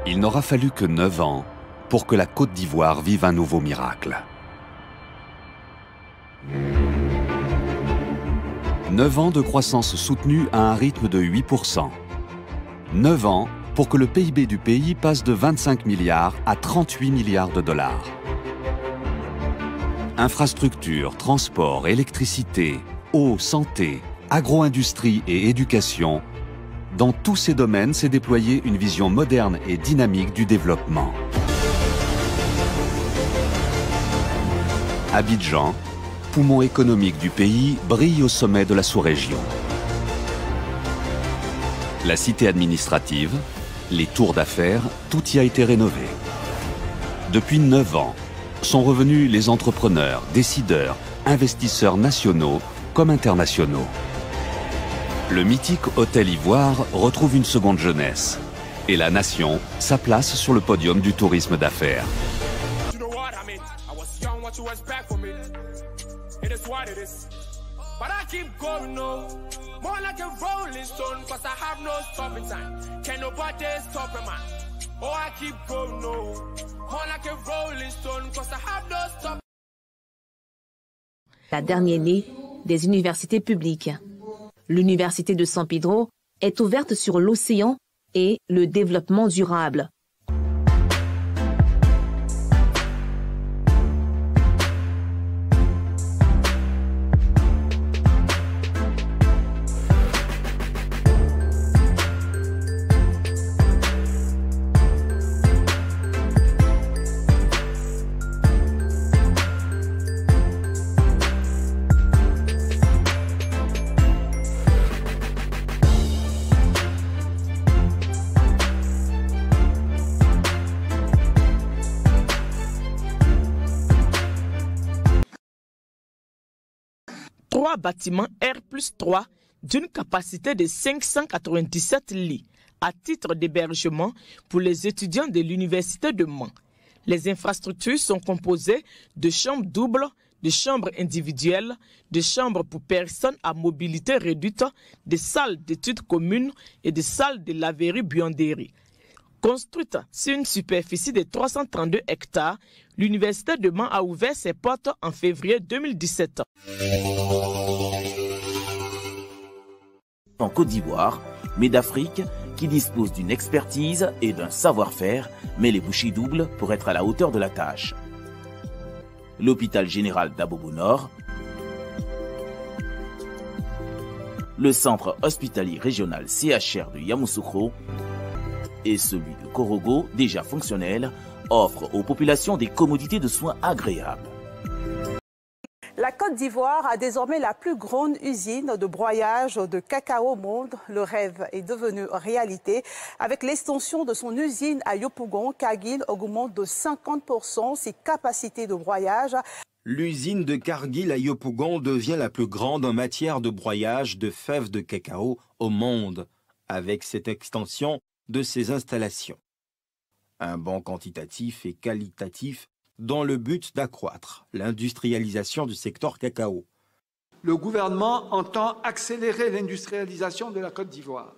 Il n'aura fallu que 9 ans pour que la Côte d'Ivoire vive un nouveau miracle. 9 ans de croissance soutenue à un rythme de 8%. 9 ans pour que le PIB du pays passe de 25 milliards à 38 milliards de dollars. Infrastructures, transports, électricité, eau, santé, agro-industrie et éducation, dans tous ces domaines s'est déployée une vision moderne et dynamique du développement. Abidjan, poumon économique du pays, brille au sommet de la sous-région. La cité administrative, les tours d'affaires, tout y a été rénové. Depuis 9 ans, sont revenus les entrepreneurs, décideurs, investisseurs nationaux comme internationaux. Le mythique Hôtel Ivoire retrouve une seconde jeunesse et la nation sa place sur le podium du tourisme d'affaires. La dernière née des universités publiques. L'université de San Pedro est ouverte sur l'océan et le développement durable. Trois bâtiments R+3 d'une capacité de 597 lits à titre d'hébergement pour les étudiants de l'Université de Mans. Les infrastructures sont composées de chambres doubles, de chambres individuelles, de chambres pour personnes à mobilité réduite, de salles d'études communes et de salles de laverie-buanderie. Construite sur une superficie de 332 hectares, l'Université de Mans a ouvert ses portes en février 2017. En Côte d'Ivoire, mais d'Afrique, qui dispose d'une expertise et d'un savoir-faire, met les bouchées doubles pour être à la hauteur de la tâche. L'hôpital général d'Abobo Nord, le centre hospitalier régional CHR de Yamoussoukro et celui de Korogo, déjà fonctionnel, offrent aux populations des commodités de soins agréables. La Côte d'Ivoire a désormais la plus grande usine de broyage de cacao au monde. Le rêve est devenu réalité. Avec l'extension de son usine à Yopougon, Cargill augmente de 50% ses capacités de broyage. L'usine de Cargill à Yopougon devient la plus grande en matière de broyage de fèves de cacao au monde, avec cette extension de ses installations. Un bond quantitatif et qualitatif dans le but d'accroître l'industrialisation du secteur cacao. Le gouvernement entend accélérer l'industrialisation de la Côte d'Ivoire.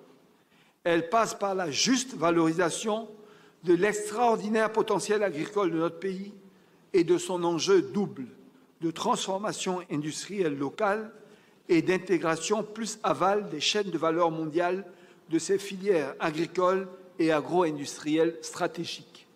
Elle passe par la juste valorisation de l'extraordinaire potentiel agricole de notre pays et de son enjeu double de transformation industrielle locale et d'intégration plus aval des chaînes de valeur mondiales de ces filières agricoles et agro-industrielles stratégiques.